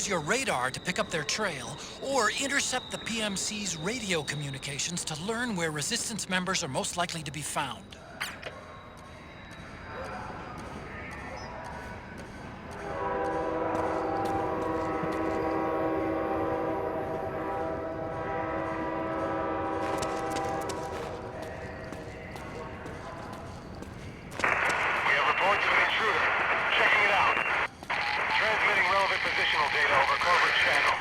use your radar to pick up their trail, or intercept the PMC's radio communications to learn where Resistance members are most likely to be found. Positional data over covert channel.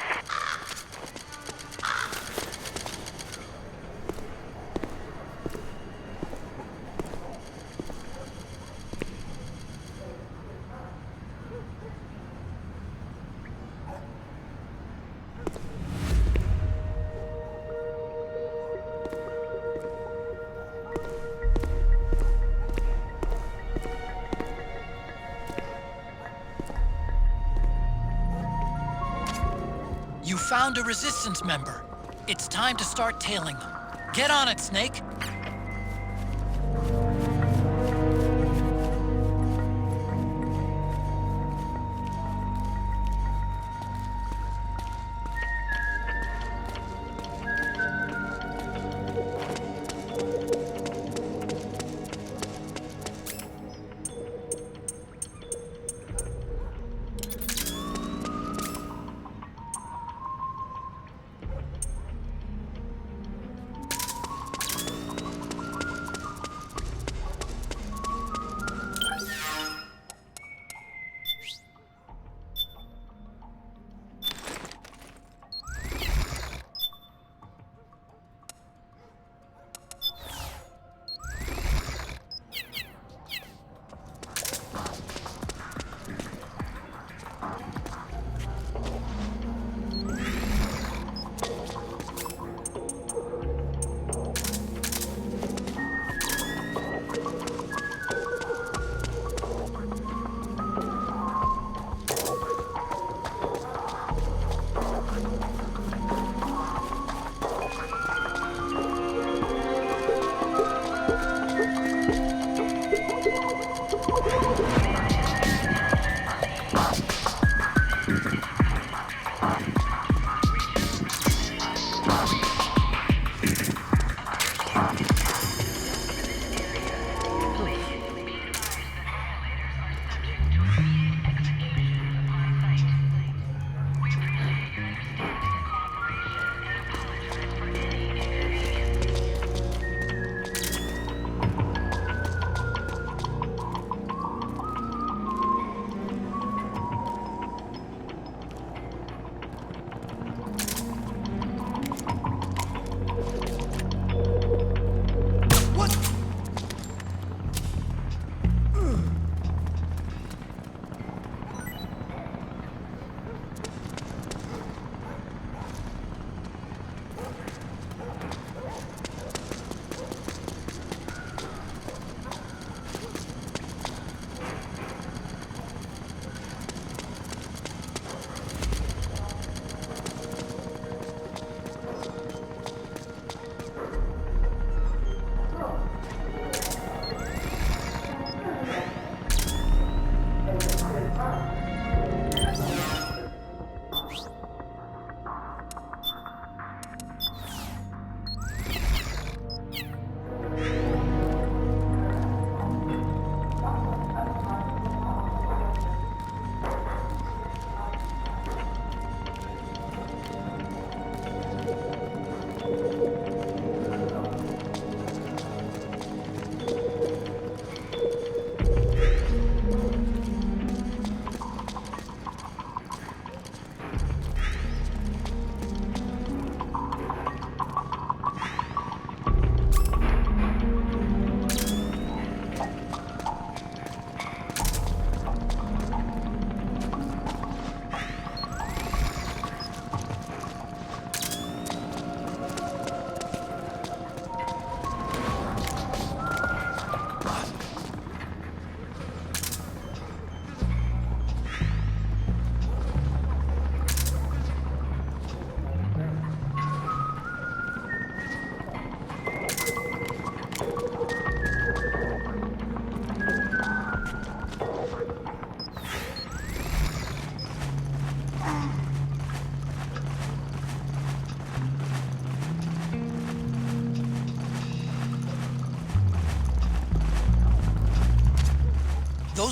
You found a Resistance member. It's time to start tailing them. Get on it, Snake!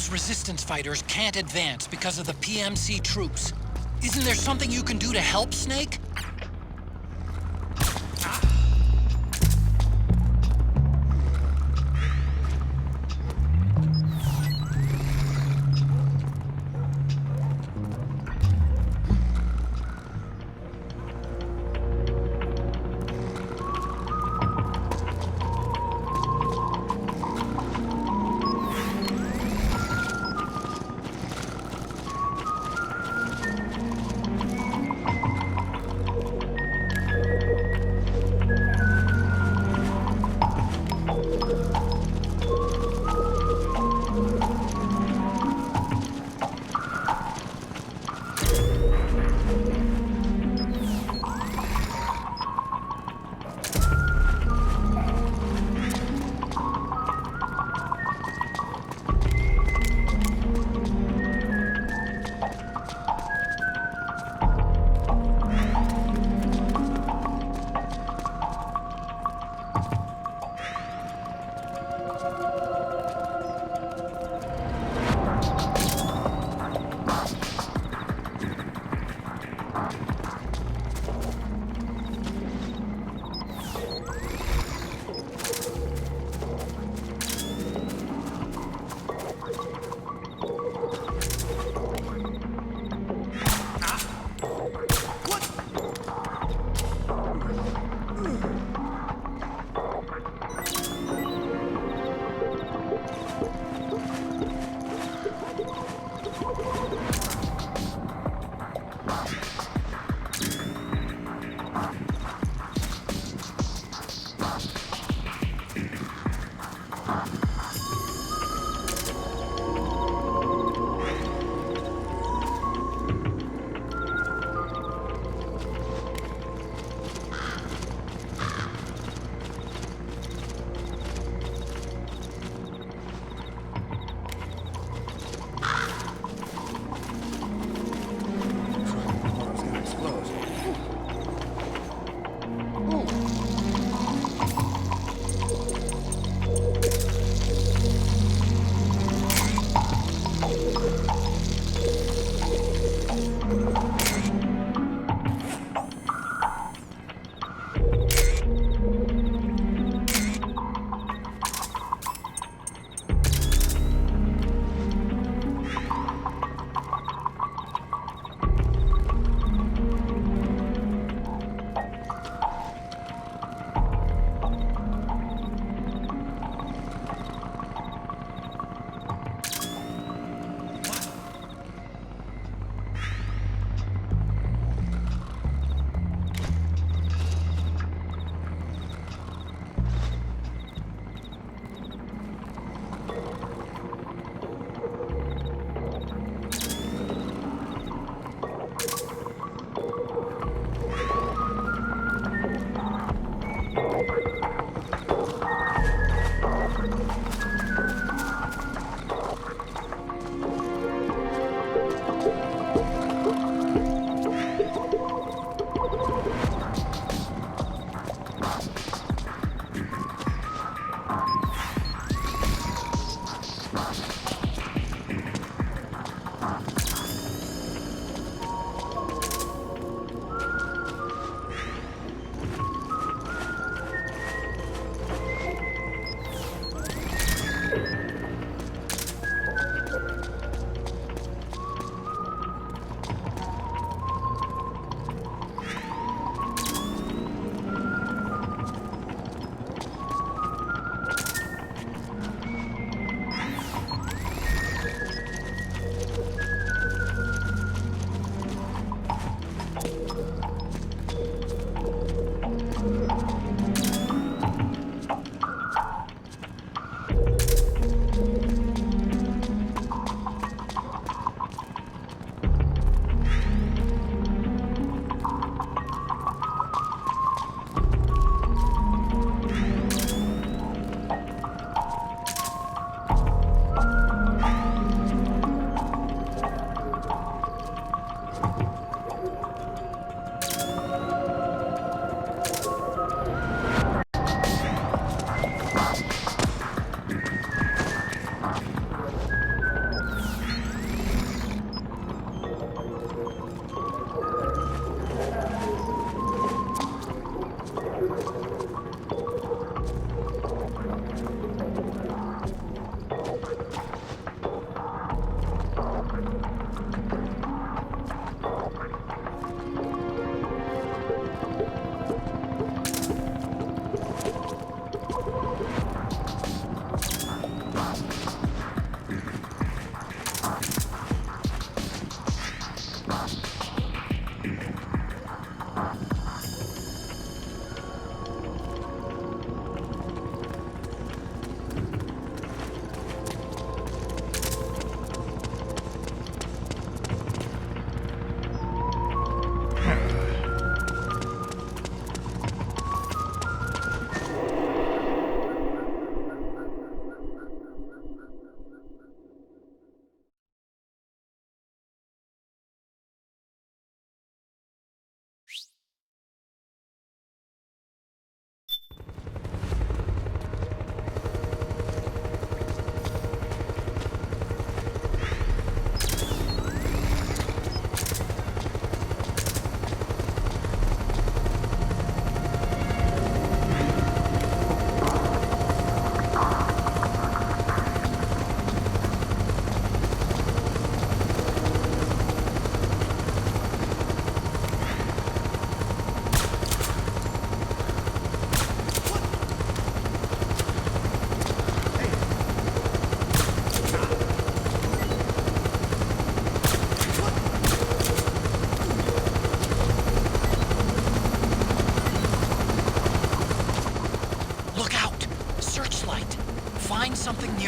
those resistance fighters can't advance because of the PMC troops. Isn't there something you can do to help, Snake?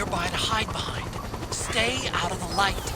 nearby to hide behind. Stay out of the light.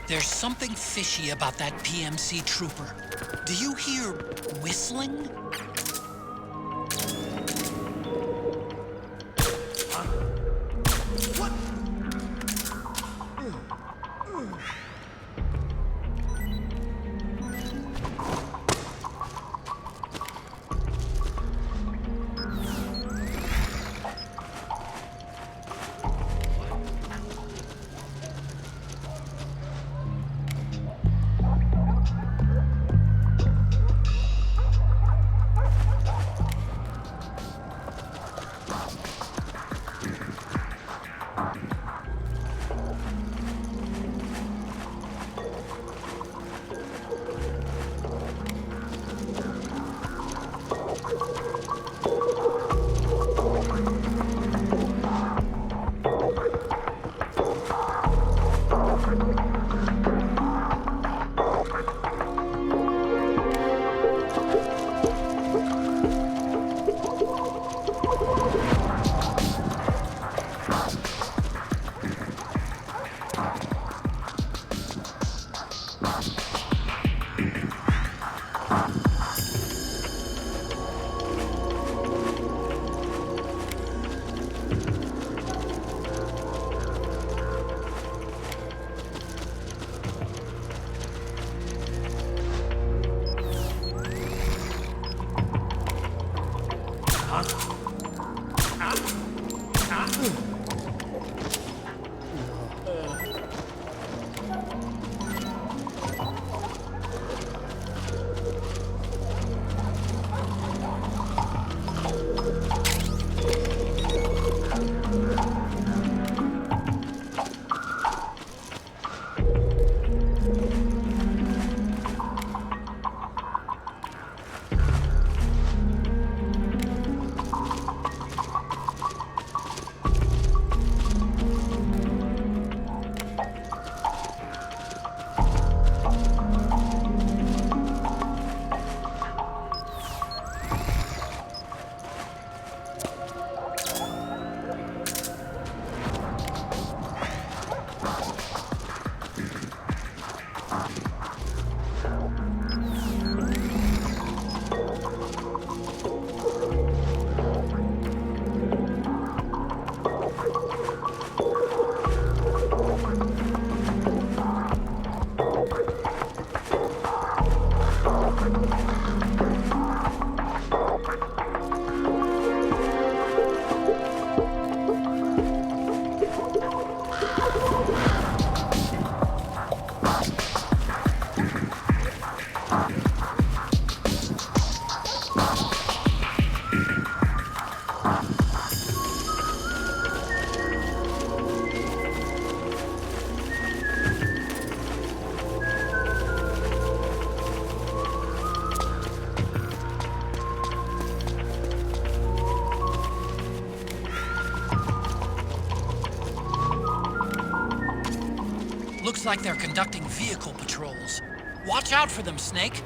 There's something fishy about that PMC trooper. Do you hear whistling? Looks like they're conducting vehicle patrols. Watch out for them, Snake.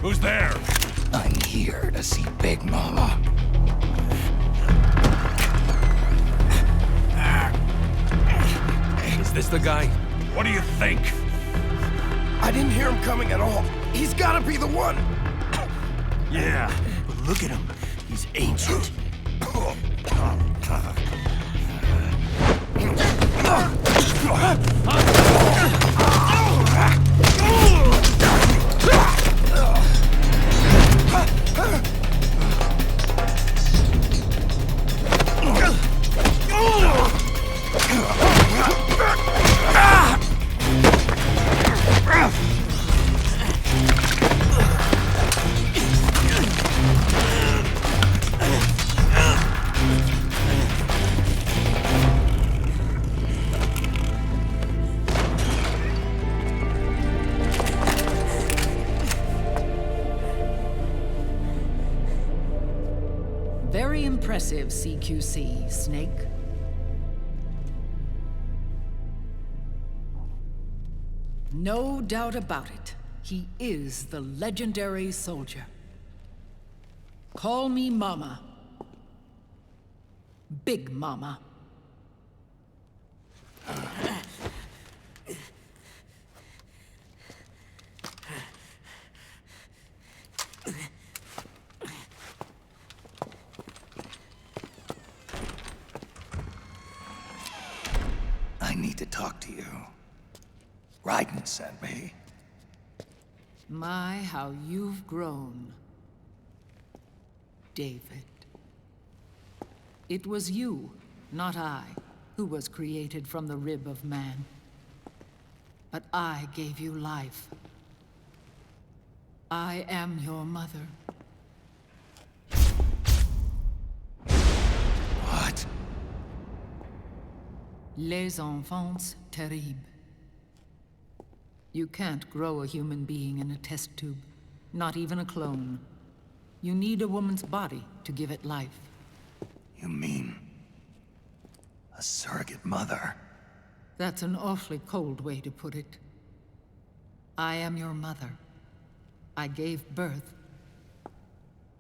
Who's there? I'm here to see Big Mama. Is this the guy? What do you think? I didn't hear him coming at all. He's gotta be the one. Yeah, but look at him. He's ancient. Very impressive, CQC, Snake. No doubt about it. He is the legendary soldier. Call me Mama. Big Mama. need to talk to you. Raiden sent me. My, how you've grown, David. It was you, not I, who was created from the rib of man. But I gave you life. I am your mother. What? Les enfants terribles. You can't grow a human being in a test tube, not even a clone. You need a woman's body to give it life. You mean... a surrogate mother? That's an awfully cold way to put it. I am your mother. I gave birth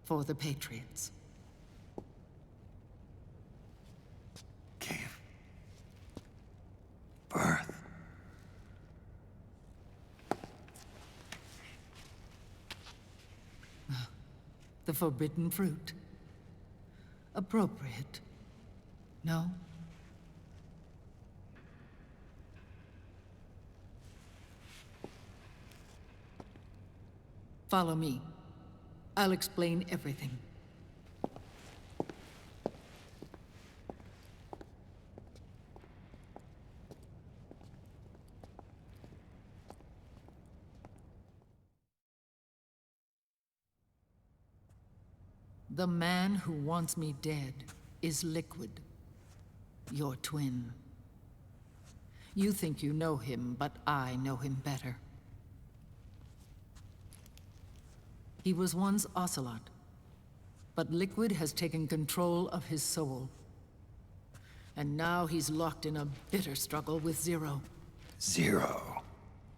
for the Patriots. Gave... birth? The forbidden fruit. Appropriate. No? Follow me. I'll explain everything. The man who wants me dead is Liquid, your twin. You think you know him, but I know him better. He was once Ocelot, but Liquid has taken control of his soul. And now he's locked in a bitter struggle with Zero, Zero.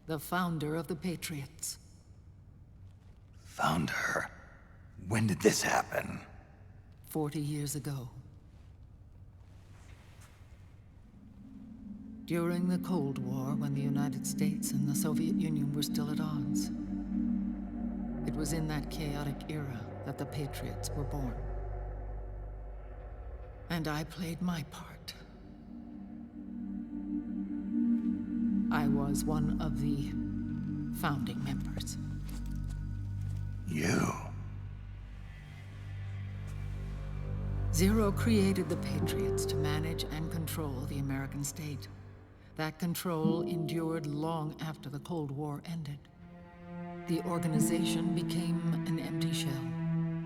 the founder of the Patriots. Found her. When did this happen? 40 years ago. During the Cold War, when the United States and the Soviet Union were still at odds. It was in that chaotic era that the Patriots were born. And I played my part. I was one of the founding members. You? Zero created the Patriots to manage and control the American state. That control endured long after the Cold War ended. The organization became an empty shell,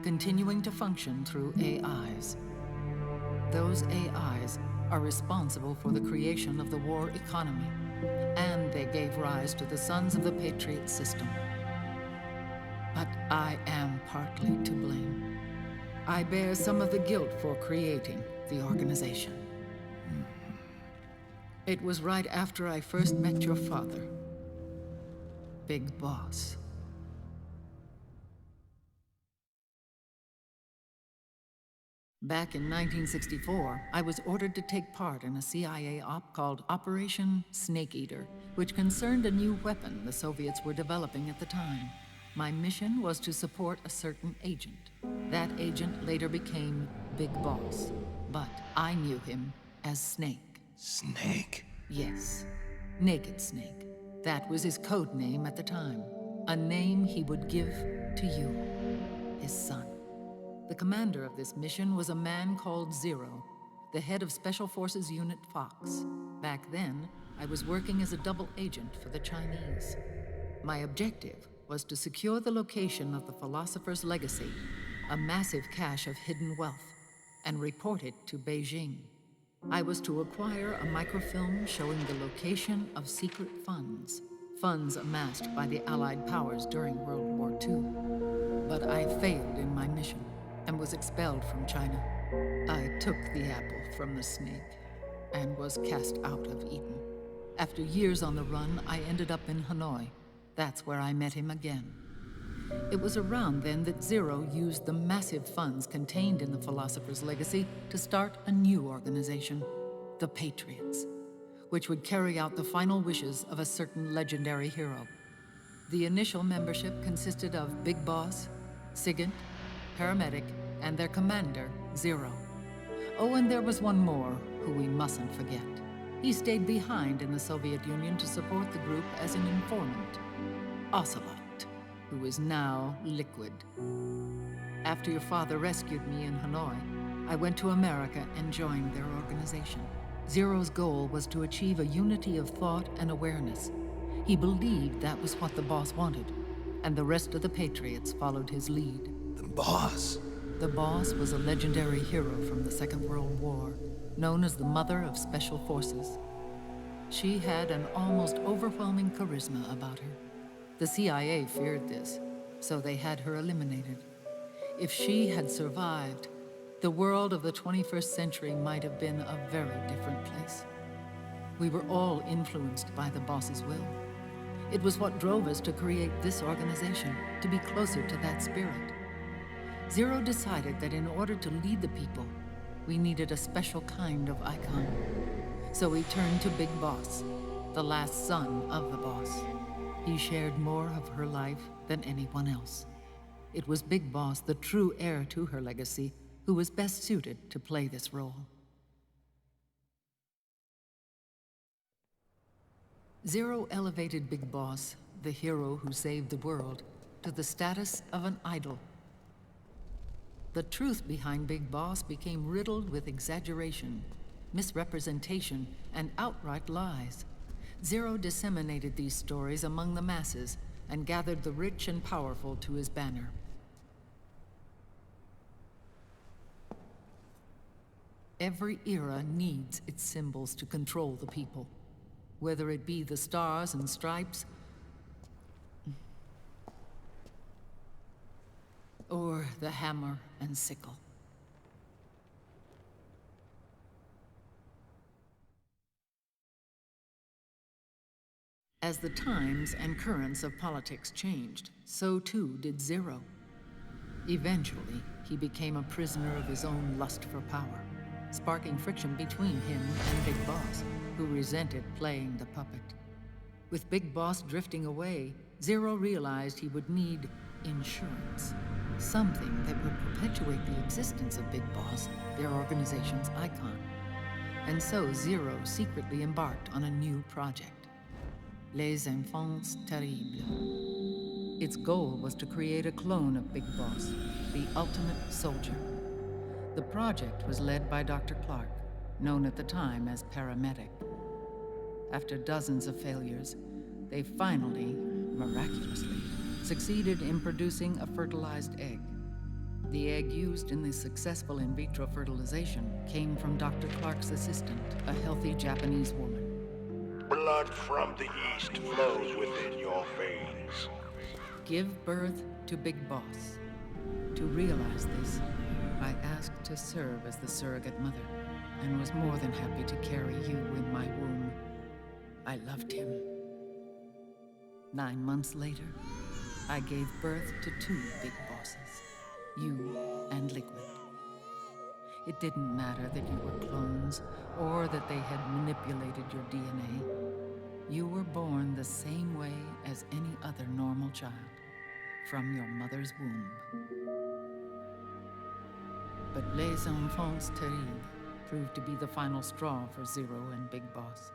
continuing to function through AIs. Those AIs are responsible for the creation of the war economy, and they gave rise to the Sons of the Patriot system. But I am partly to blame. I bear some of the guilt for creating the organization. It was right after I first met your father, Big Boss. Back in 1964, I was ordered to take part in a CIA op called Operation Snake Eater, which concerned a new weapon the Soviets were developing at the time. My mission was to support a certain agent. That agent later became Big Boss, but I knew him as Snake. Snake? Yes, Naked Snake. That was his code name at the time. A name he would give to you, his son. The commander of this mission was a man called Zero, the head of Special Forces Unit Fox. Back then, I was working as a double agent for the Chinese. My objective was to secure the location of the Philosopher's Legacy, a massive cache of hidden wealth, and report it to Beijing. I was to acquire a microfilm showing the location of secret funds amassed by the Allied powers during World War II. But I failed in my mission and was expelled from China. I took the apple from the snake and was cast out of Eden. After years on the run, I ended up in Hanoi. That's where I met him again. It was around then that Zero used the massive funds contained in the Philosopher's Legacy to start a new organization, the Patriots, which would carry out the final wishes of a certain legendary hero. The initial membership consisted of Big Boss, Sigint, Paramedic, and their commander, Zero. Oh, and there was one more who we mustn't forget. He stayed behind in the Soviet Union to support the group as an informant. Ocelot, who is now Liquid. After your father rescued me in Hanoi, I went to America and joined their organization. Zero's goal was to achieve a unity of thought and awareness. He believed that was what the boss wanted, and the rest of the Patriots followed his lead. The boss. The boss was a legendary hero from the Second World War, known as the Mother of Special Forces. She had an almost overwhelming charisma about her. The CIA feared this, so they had her eliminated. If she had survived, the world of the 21st century might have been a very different place. We were all influenced by the boss's will. It was what drove us to create this organization, to be closer to that spirit. Zero decided that in order to lead the people, we needed a special kind of icon. So we turned to Big Boss, the last son of the boss. He shared more of her life than anyone else. It was Big Boss, the true heir to her legacy, who was best suited to play this role. Zero elevated Big Boss, the hero who saved the world, to the status of an idol. The truth behind Big Boss became riddled with exaggeration, misrepresentation, and outright lies. Zero disseminated these stories among the masses and gathered the rich and powerful to his banner. Every era needs its symbols to control the people, whether it be the stars and stripes or the hammer and sickle. As the times and currents of politics changed, so too did Zero. Eventually, he became a prisoner of his own lust for power, sparking friction between him and Big Boss, who resented playing the puppet. With Big Boss drifting away, Zero realized he would need insurance. Something that would perpetuate the existence of Big Boss, their organization's icon. And so Zero secretly embarked on a new project. Les Enfants Terribles. Its goal was to create a clone of Big Boss, the ultimate soldier. The project was led by Dr. Clark, known at the time as Paramedic. After dozens of failures, they finally, miraculously, succeeded in producing a fertilized egg. The egg used in the successful in vitro fertilization came from Dr. Clark's assistant, a healthy Japanese woman. Blood from the east flows within your veins. Give birth to Big Boss. To realize this, I asked to serve as the surrogate mother, and was more than happy to carry you in my womb. I loved him. 9 months later, I gave birth to 2 Big Bosses, you and Liquid. It didn't matter that you were clones, or that they had manipulated your DNA. You were born the same way as any other normal child, from your mother's womb. But Les Enfants Terribles proved to be the final straw for Zero and Big Boss.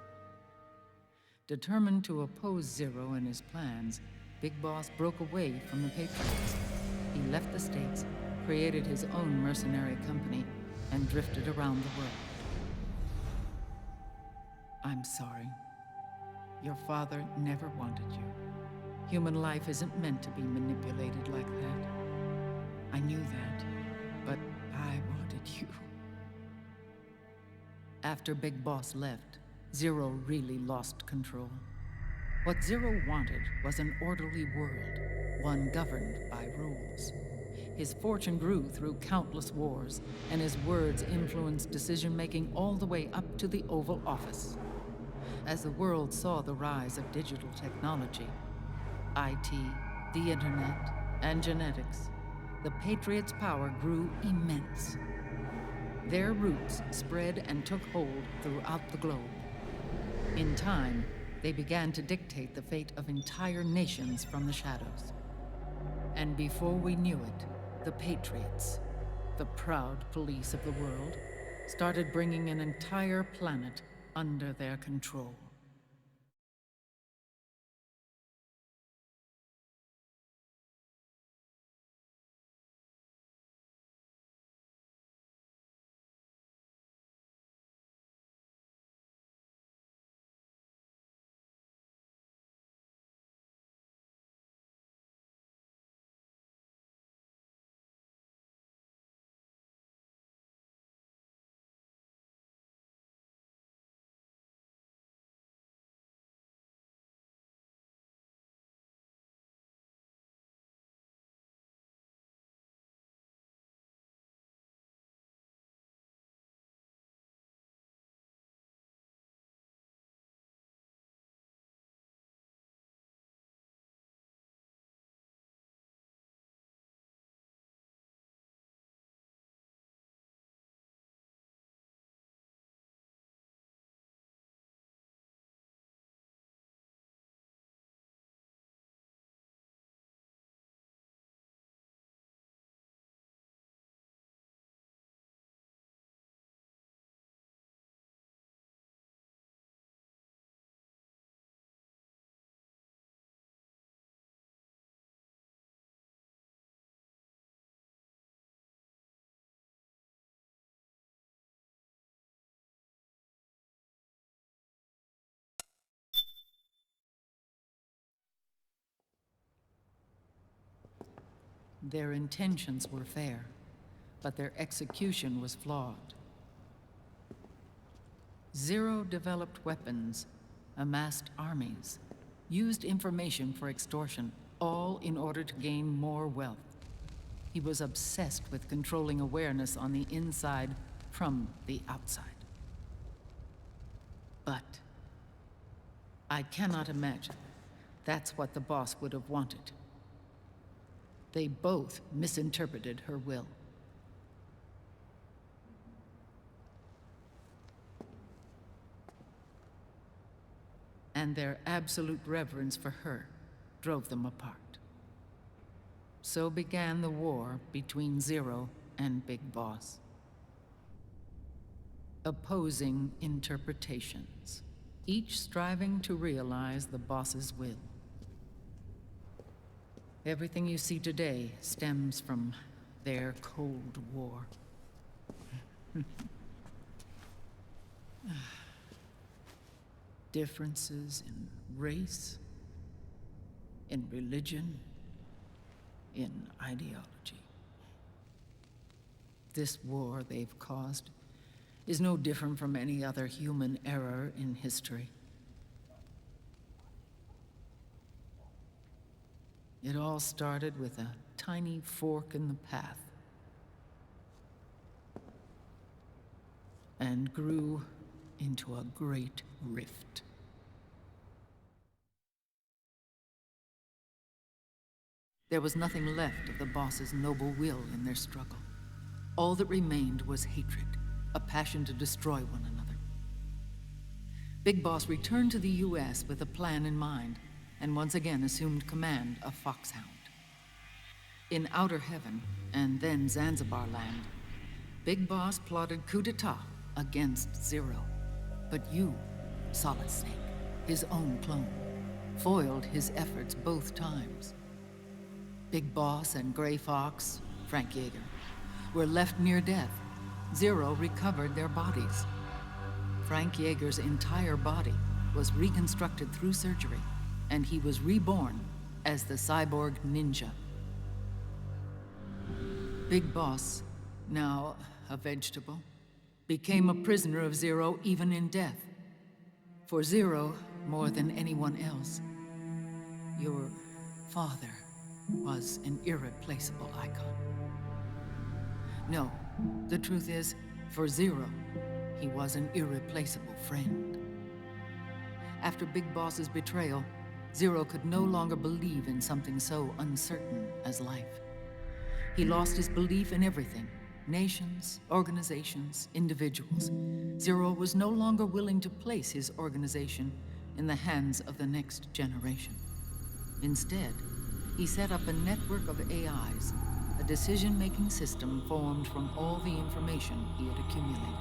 Determined to oppose Zero and his plans, Big Boss broke away from the Patriots. He left the States, created his own mercenary company, and drifted around the world. I'm sorry. Your father never wanted you. Human life isn't meant to be manipulated like that. I knew that, but I wanted you. After Big Boss left, Zero really lost control. What Zero wanted was an orderly world, one governed by rules. His fortune grew through countless wars, and his words influenced decision-making all the way up to the Oval Office. As the world saw the rise of digital technology, IT, the internet, and genetics, the Patriots' power grew immense. Their roots spread and took hold throughout the globe. In time, they began to dictate the fate of entire nations from the shadows. And before we knew it, the Patriots, the proud police of the world, started bringing an entire planet under their control. Their intentions were fair, but their execution was flawed. Zero developed weapons, amassed armies, used information for extortion, all in order to gain more wealth. He was obsessed with controlling awareness on the inside from the outside. But I cannot imagine that's what the boss would have wanted. They both misinterpreted her will. And their absolute reverence for her drove them apart. So began the war between Zero and Big Boss. Opposing interpretations, each striving to realize the boss's will. Everything you see today stems from their Cold War. Differences in race, in religion, in ideology. This war they've caused is no different from any other human error in history. It all started with a tiny fork in the path and grew into a great rift. There was nothing left of the boss's noble will in their struggle. All that remained was hatred, a passion to destroy one another. Big Boss returned to the US with a plan in mind, and once again assumed command of Foxhound. In Outer Heaven, and then Zanzibar Land, Big Boss plotted coup d'etat against Zero. But you, Solid Snake, his own clone, foiled his efforts both times. Big Boss and Gray Fox, Frank Yeager, were left near death. Zero recovered their bodies. Frank Yeager's entire body was reconstructed through surgery, and he was reborn as the cyborg ninja. Big Boss, now a vegetable, became a prisoner of Zero even in death. For Zero, more than anyone else, your father was an irreplaceable icon. No, the truth is, for Zero, he was an irreplaceable friend. After Big Boss's betrayal, Zero could no longer believe in something so uncertain as life. He lost his belief in everything. Nations, organizations, individuals. Zero was no longer willing to place his organization in the hands of the next generation. Instead, he set up a network of AIs, a decision-making system formed from all the information he had accumulated.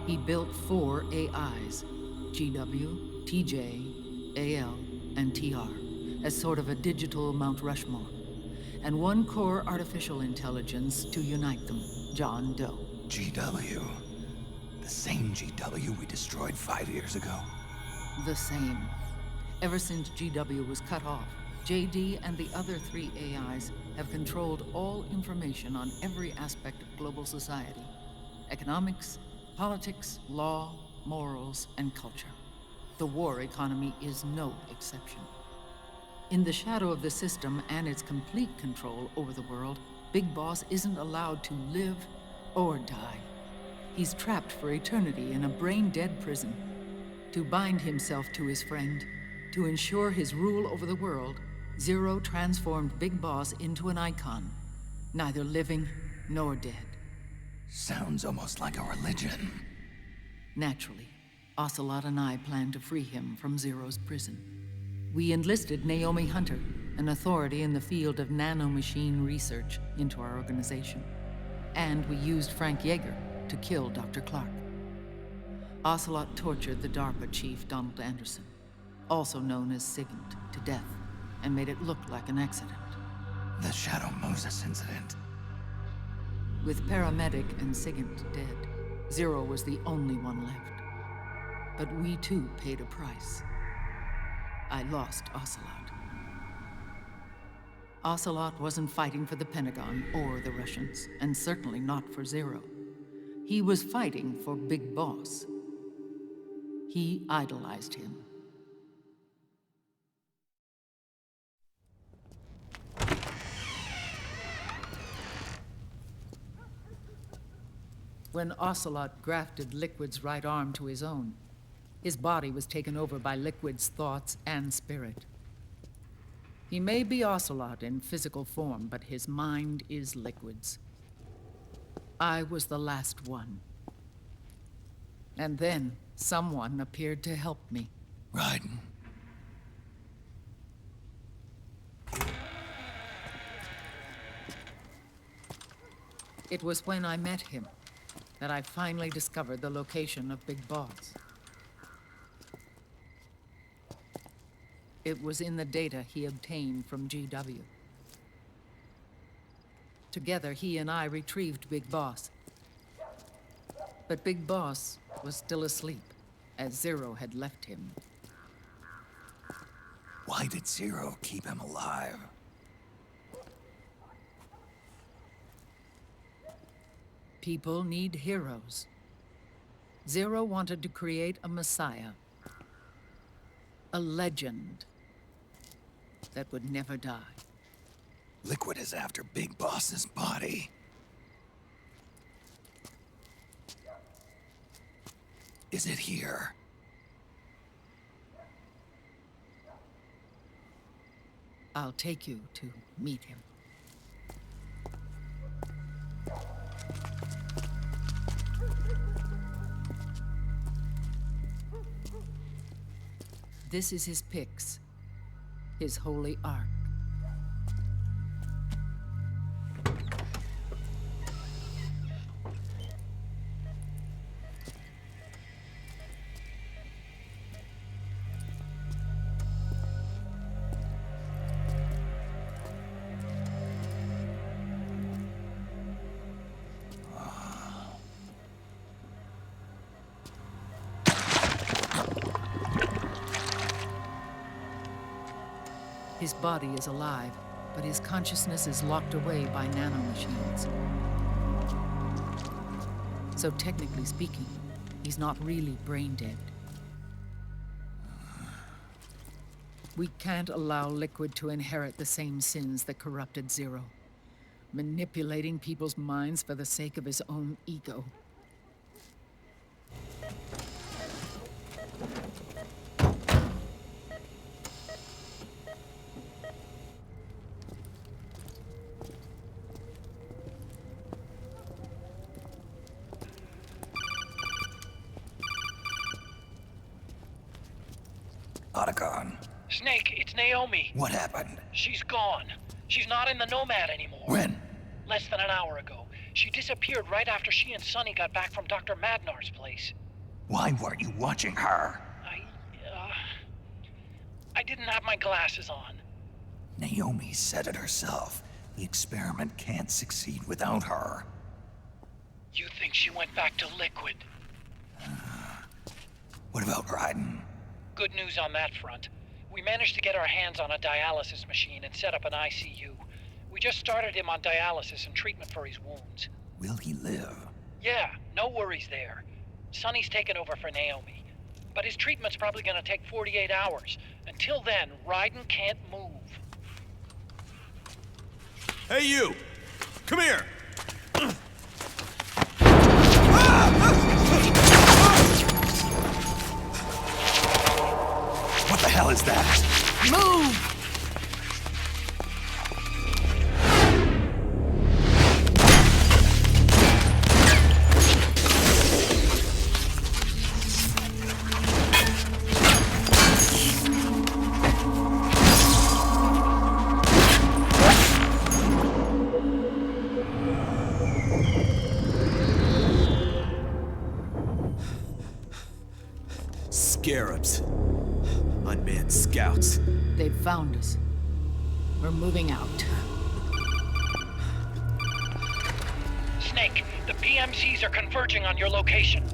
He built 4 AIs, GW, TJ, AL, and TR as sort of a digital Mount Rushmore, and one core artificial intelligence to unite them, John Doe. GW. The same GW we destroyed 5 years ago. The same. Ever since GW was cut off, JD and the other 3 AIs have controlled all information on every aspect of global society. Economics, politics, law, morals, and culture. The war economy is no exception. In the shadow of the system and its complete control over the world, Big Boss isn't allowed to live or die. He's trapped for eternity in a brain-dead prison. To bind himself to his friend, to ensure his rule over the world, Zero transformed Big Boss into an icon, neither living nor dead. Sounds almost like a religion. Naturally, Ocelot and I plan to free him from Zero's prison. We enlisted Naomi Hunter, an authority in the field of nanomachine research, into our organization. And we used Frank Yeager to kill Dr. Clark. Ocelot tortured the DARPA chief, Donald Anderson, also known as Sigint, to death, and made it look like an accident. The Shadow Moses incident. With paramedic and Sigint dead, Zero was the only one left. But we too paid a price. I lost Ocelot. Ocelot wasn't fighting for the Pentagon or the Russians, and certainly not for Zero. He was fighting for Big Boss. He idolized him. When Ocelot grafted Liquid's right arm to his own, his body was taken over by Liquid's thoughts and spirit. He may be Ocelot in physical form, but his mind is Liquid's. I was the last one. And then someone appeared to help me. Raiden. It was when I met him that I finally discovered the location of Big Boss. It was in the data he obtained from GW. Together, he and I retrieved Big Boss. But Big Boss was still asleep, as Zero had left him. Why did Zero keep him alive? People need heroes. Zero wanted to create a messiah. A legend that would never die. Liquid is after Big Boss's body. Is it here? I'll take you to meet him. This is his pyx, his holy ark. His body is alive, but his consciousness is locked away by nanomachines. So technically speaking, he's not really brain dead. We can't allow Liquid to inherit the same sins that corrupted Zero, manipulating people's minds for the sake of his own ego. Otacon. Snake, it's Naomi. What happened? She's gone. She's not in the Nomad anymore. When? Less than an hour ago. She disappeared right after she and Sonny got back from Dr. Madnar's place. Why weren't you watching her? didn't have my glasses on. Naomi said it herself. The experiment can't succeed without her. You think she went back to Liquid? What about Raiden? Good news on that front. We managed to get our hands on a dialysis machine and set up an ICU. We just started him on dialysis and treatment for his wounds. Will he live? Yeah, no worries there. Sonny's taken over for Naomi. But his treatment's probably gonna take 48 hours. Until then, Raiden can't move. Hey, you! Come here! What the hell is that? Move! Scarabs. Unmanned scouts. They've found us. We're moving out. Snake, the PMCs are converging on your location.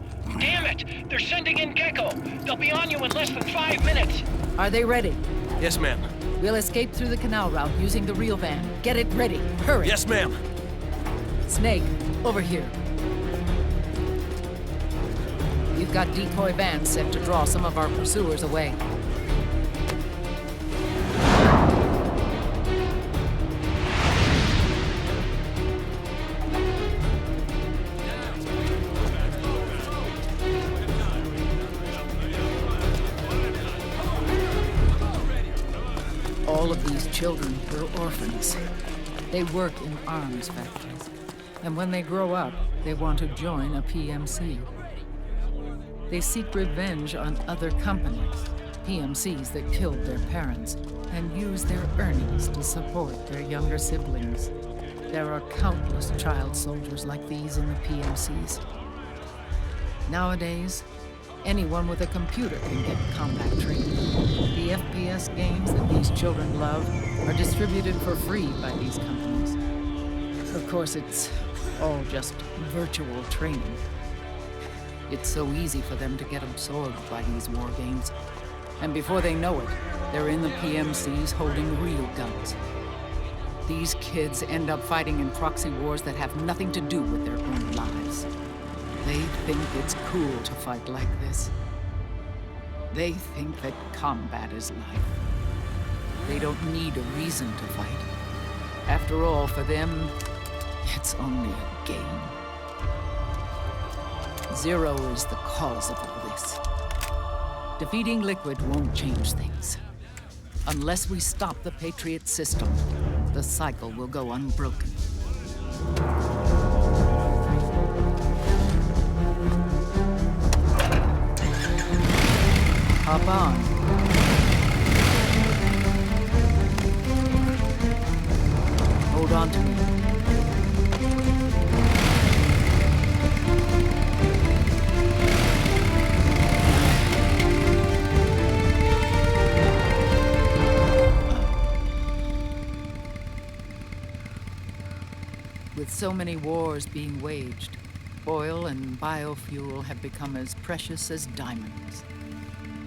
Damn it! They're sending in Gecko! They'll be on you in less than 5 minutes! Are they ready? Yes, ma'am. We'll escape through the canal route using the real van. Get it ready. Hurry. Yes, ma'am. Snake, over here. We've got decoy vans set to draw some of our pursuers away. All of these children were orphans. They work in arms factories. And when they grow up, they want to join a PMC. They seek revenge on other companies, PMCs that killed their parents, and use their earnings to support their younger siblings. There are countless child soldiers like these in the PMCs. Nowadays, anyone with a computer can get combat training. The FPS games that these children love are distributed for free by these companies. Of course, it's all just virtual training. It's so easy for them to get absorbed by these war games. And before they know it, they're in the PMCs holding real guns. These kids end up fighting in proxy wars that have nothing to do with their own lives. They think it's cool to fight like this. They think that combat is life. They don't need a reason to fight. After all, for them, it's only a game. Zero is the cause of all this. Defeating Liquid won't change things. Unless we stop the Patriot system, the cycle will go unbroken. Hop on. Hold on to me. With so many wars being waged, oil and biofuel have become as precious as diamonds.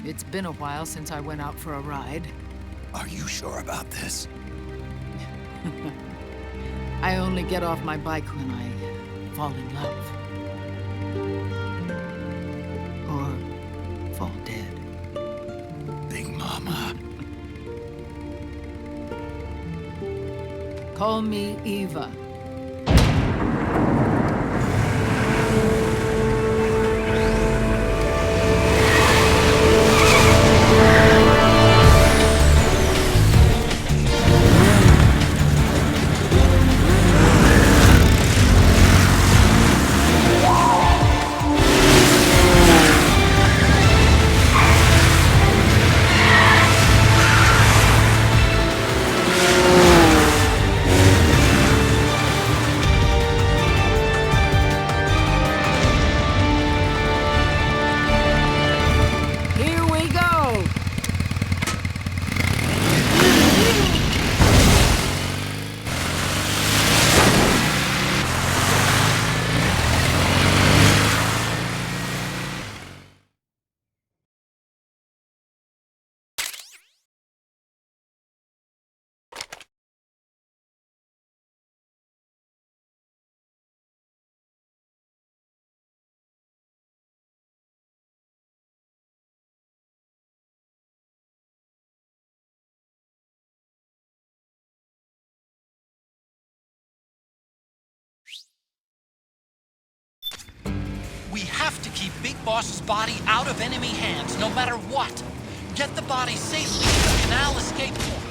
It's been a while since I went out for a ride. Are you sure about this? I only get off my bike when I fall in love. Or fall dead. Big Mama. Call me Eva. We have to keep Big Boss's body out of enemy hands, no matter what. Get the body safely to the canal escape point.